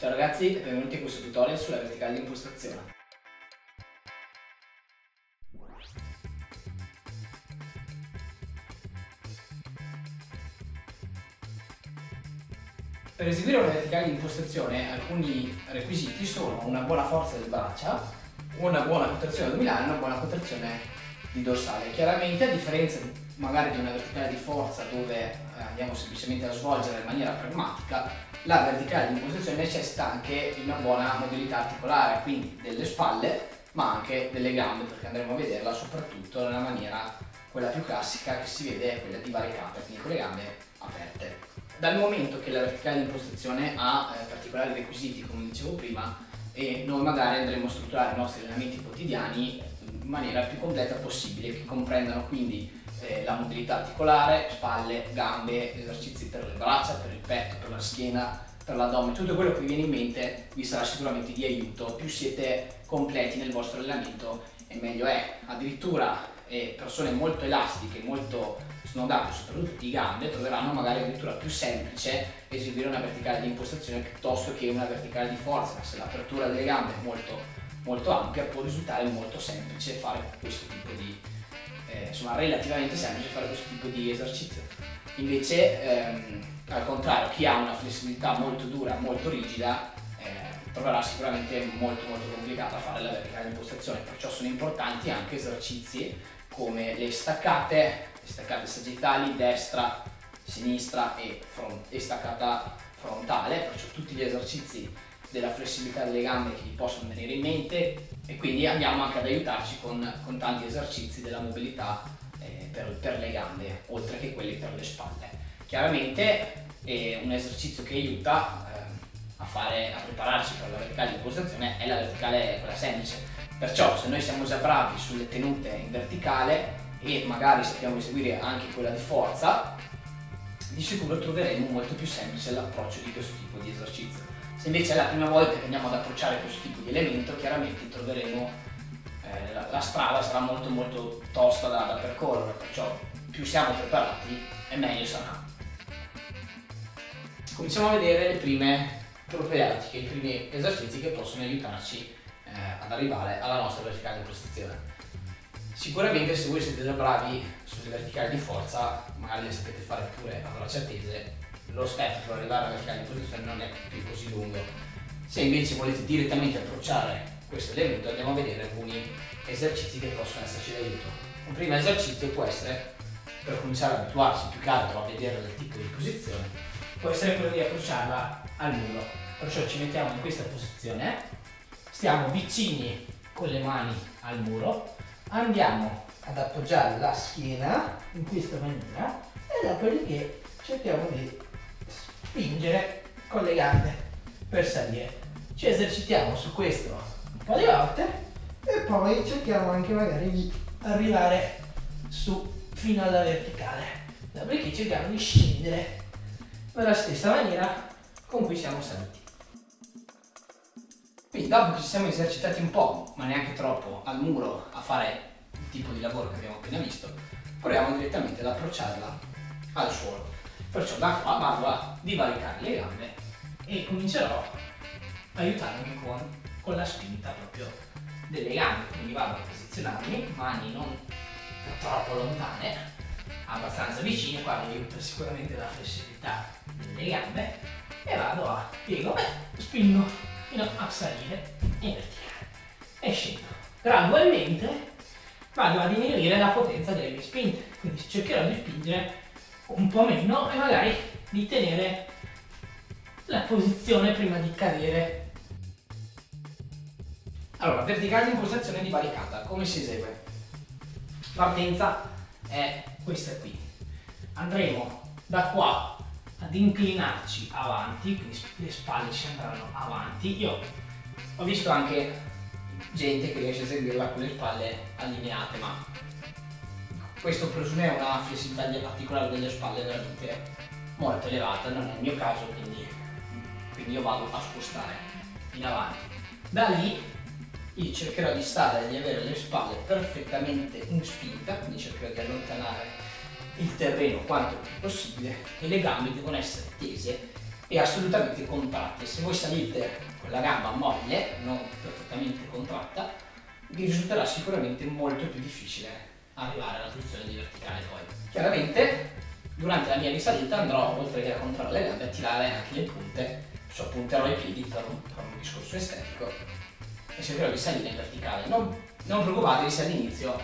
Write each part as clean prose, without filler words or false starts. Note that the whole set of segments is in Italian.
Ciao ragazzi e benvenuti in questo tutorial sulla verticale di impostazione. Per eseguire una verticale di impostazione alcuni requisiti sono una buona forza del braccia, una buona contrazione addominale e una buona contrazione di dorsale. Chiaramente, a differenza magari di una verticale di forza dove andiamo semplicemente a svolgere in maniera pragmatica, la verticale di impostazione necessita anche di una buona mobilità articolare, quindi delle spalle ma anche delle gambe, perché andremo a vederla soprattutto nella maniera quella più classica che si vede, è quella di varicata, quindi con le gambe aperte. Dal momento che la verticale di impostazione ha particolari requisiti, come dicevo prima, e noi magari andremo a strutturare i nostri allenamenti quotidiani in maniera più completa possibile, che comprendano quindi la mobilità articolare, spalle, gambe, esercizi per le braccia, per il petto, per la schiena, per l'addome, tutto quello che vi viene in mente vi sarà sicuramente di aiuto. Più siete completi nel vostro allenamento e meglio è. Addirittura persone molto elastiche, molto snodate, soprattutto di gambe, troveranno magari addirittura più semplice eseguire una verticale di impostazione piuttosto che una verticale di forza, ma se l'apertura delle gambe è molto ampia può risultare molto semplice fare questo tipo di insomma relativamente semplice fare questo tipo di esercizio. Invece al contrario, chi ha una flessibilità molto dura, molto rigida troverà sicuramente molto complicata fare la verticale di impostazione, perciò sono importanti anche esercizi come le staccate sagittali, destra, sinistra e staccata frontale, perciò tutti gli esercizi della flessibilità delle gambe che vi possono venire in mente, e quindi andiamo anche ad aiutarci con tanti esercizi della mobilità per le gambe, oltre che quelli per le spalle. Chiaramente un esercizio che aiuta a prepararci per la verticale di impostazione è la verticale quella semplice, perciò se noi siamo già bravi sulle tenute in verticale e magari sappiamo eseguire anche quella di forza, di sicuro troveremo molto più semplice l'approccio di questo tipo di esercizio. Se invece è la prima volta che andiamo ad approcciare questo tipo di elemento, chiaramente troveremo la strada sarà molto tosta da percorrere, perciò più siamo preparati e meglio sarà. Cominciamo a vedere le prime propedeutiche, i primi esercizi che possono aiutarci ad arrivare alla nostra verticale di impostazione. Sicuramente se voi siete già bravi sulle verticali di forza, magari le sapete fare pure a braccia tese, lo step per arrivare alla verticale di impostazione non è più così lungo. Se invece volete direttamente approcciare questo elemento, andiamo a vedere alcuni esercizi che possono esserci d'aiuto. Un primo esercizio può essere, per cominciare ad abituarsi più che altro a vedere il tipo di posizione, può essere quello di approcciarla al muro. Perciò ci mettiamo in questa posizione, stiamo vicini con le mani al muro, andiamo ad appoggiare la schiena in questa maniera e dopodiché cerchiamo di spingere con le gambe per salire. Ci esercitiamo su questo un po' di volte e poi cerchiamo anche magari di arrivare su fino alla verticale. Dopodiché cerchiamo di scendere nella stessa maniera con cui siamo saliti. Quindi dopo che ci siamo esercitati un po', ma neanche troppo, al muro a fare il tipo di lavoro che abbiamo appena visto, proviamo direttamente ad approcciarla al suolo. Perciò da qua vado a divaricare le gambe e comincerò a aiutarmi con la spinta proprio delle gambe. Quindi vado a posizionarmi, mani non troppo lontane, abbastanza vicine, qua mi aiuta sicuramente la flessibilità delle gambe, e vado a piego e spingo fino a salire in verticale e scendo. Gradualmente vado a diminuire la potenza delle mie spinte, quindi cercherò di spingere un po' meno e magari di tenere la posizione prima di cadere. Allora, verticale di impostazione divaricata, come si esegue? Partenza è questa qui. Andremo da qua ad inclinarci avanti, quindi le spalle ci andranno avanti. Io ho visto anche gente che riesce a eseguirla con le spalle allineate, ma questo presume una flessibilità articolare delle spalle veramente molto elevata, non è il mio caso, quindi io vado a spostare in avanti. Da lì io cercherò di stare, di avere le spalle perfettamente in spinta, quindi cercherò di allontanare il terreno quanto più possibile e le gambe devono essere tese e assolutamente contratte. Se voi salite con la gamba molle, non perfettamente contratta, vi risulterà sicuramente molto più difficile arrivare alla posizione di verticale poi. Chiaramente durante la mia risalita andrò, oltre che a contrarre le gambe, a tirare anche le punte, cioè punterò i piedi per un discorso estetico e cercherò di salire in verticale. Non preoccupatevi se all'inizio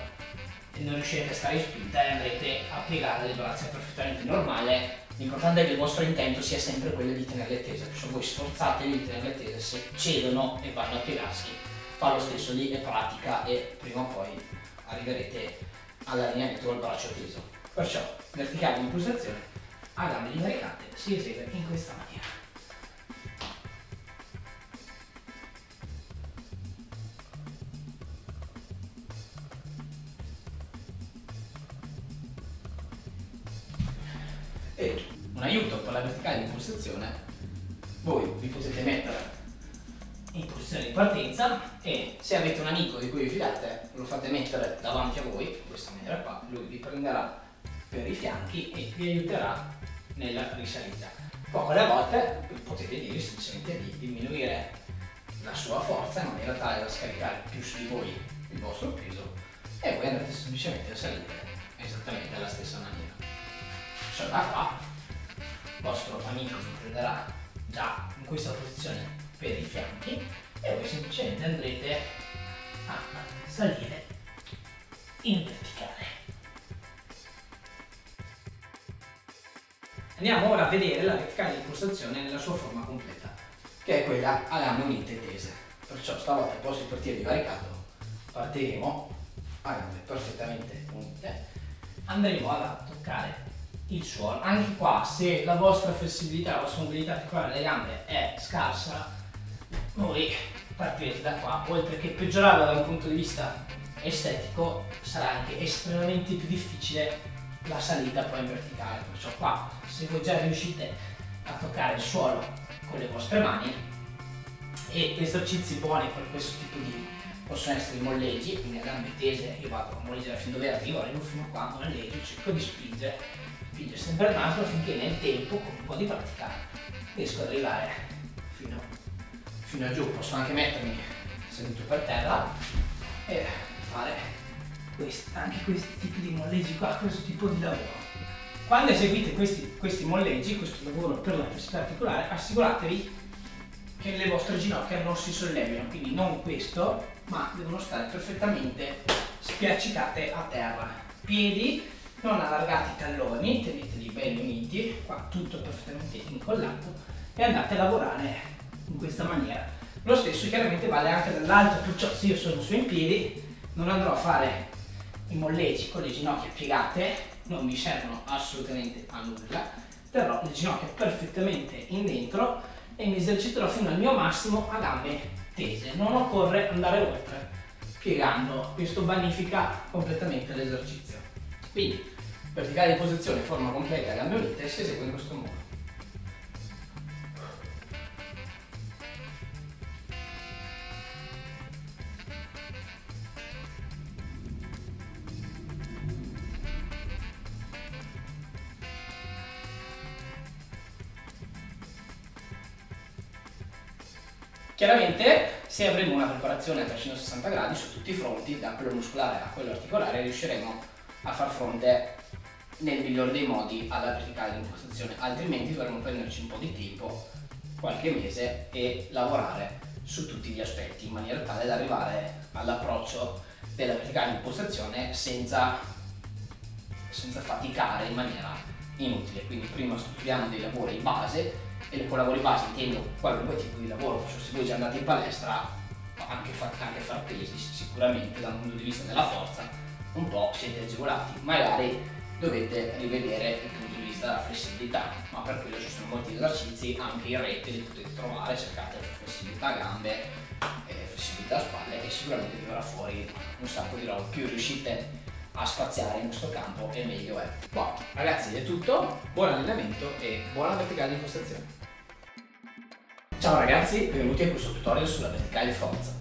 non riuscirete a stare in spinta e andrete a piegare le braccia perfettamente normale. L'importante è che il vostro intento sia sempre quello di tenerle tese, cioè voi sforzatevi di tenerle tese, se cedono e vanno a piegarsi, fa lo stesso lì, è pratica e prima o poi arriverete all'allineamento col braccio teso. Perciò verticale in impostazione, a gambe divaricate, si esegue in questa maniera. E un aiuto per la verticale di impostazione, voi vi potete mettere in posizione di partenza e se avete un amico di cui vi fidate lo fate mettere davanti a voi, in questa maniera qua, lui vi prenderà per i fianchi e vi aiuterà nella risalita. Poi alle volte potete dirgli semplicemente di diminuire la sua forza in maniera tale da scaricare più su di voi il vostro peso e voi andrete semplicemente a salire esattamente alla stessa maniera. Cioè da qua il vostro amico vi prenderà già in questa posizione per i fianchi e voi semplicemente andrete a salire in verticale. Andiamo ora a vedere la verticale di impostazione nella sua forma completa, che è quella a gambe unite e tese. Perciò stavolta al posto di partire divaricato partiremo a gambe perfettamente unite, andremo a toccare il suolo. Anche qua, se la vostra flessibilità, la vostra mobilità articolare delle gambe è scarsa, voi partirete da qua, oltre che peggiorarla da un punto di vista estetico, sarà anche estremamente più difficile la salita poi in verticale. Perciò qua, se voi già riuscite a toccare il suolo con le vostre mani, e esercizi buoni per questo tipo di possono essere i molleggi, quindi a gambe tese io vado a molleggiare fin dove arrivo fino a qua, molleggio, cerco di spingere sempre il naso finché nel tempo, con un po' di pratica, riesco ad arrivare fino a giù. Posso anche mettermi seduto per terra e fare anche questi tipi di molleggi qua, questo tipo di lavoro. Quando eseguite questi molleggi, questo lavoro per la flessibilità articolare, assicuratevi che le vostre ginocchia non si sollevino, quindi non questo, ma devono stare perfettamente spiaccicate a terra. Piedi non allargate i talloni, teneteli belli uniti, qua tutto perfettamente incollato e andate a lavorare in questa maniera. Lo stesso chiaramente vale anche dall'alto, perciò se io sono su in piedi non andrò a fare i molleggi con le ginocchia piegate, non mi servono assolutamente a nulla, terrò le ginocchia perfettamente in dentro e mi eserciterò fino al mio massimo a gambe tese. Non occorre andare oltre piegando, questo vanifica completamente l'esercizio. Quindi verticale di posizione, forma completa, gambe unite, si esegue in questo modo. Chiaramente, se avremo una preparazione a 360 gradi su tutti i fronti, da quello muscolare a quello articolare, riusciremo a far fronte nel miglior dei modi alla verticale di impostazione, altrimenti dovremo prenderci un po' di tempo, qualche mese, e lavorare su tutti gli aspetti in maniera tale da arrivare all'approccio della verticale di impostazione senza faticare in maniera inutile. Quindi prima strutturiamo dei lavori base, e con lavori base intendo qualunque tipo di lavoro. Cioè, se voi già andate in palestra, anche far pesi, sicuramente dal punto di vista della forza un po' siete agevolati, magari dovete rivedere il punto di vista della flessibilità, ma per quello ci sono molti esercizi anche in rete, li potete trovare, cercate flessibilità gambe, flessibilità spalle e sicuramente vi verrà fuori un sacco di roba. Più riuscite a spaziare in questo campo e meglio è. Wow, ragazzi, è tutto, buon allenamento e buona verticale di impostazione. Ciao ragazzi, benvenuti a questo tutorial sulla verticale forza.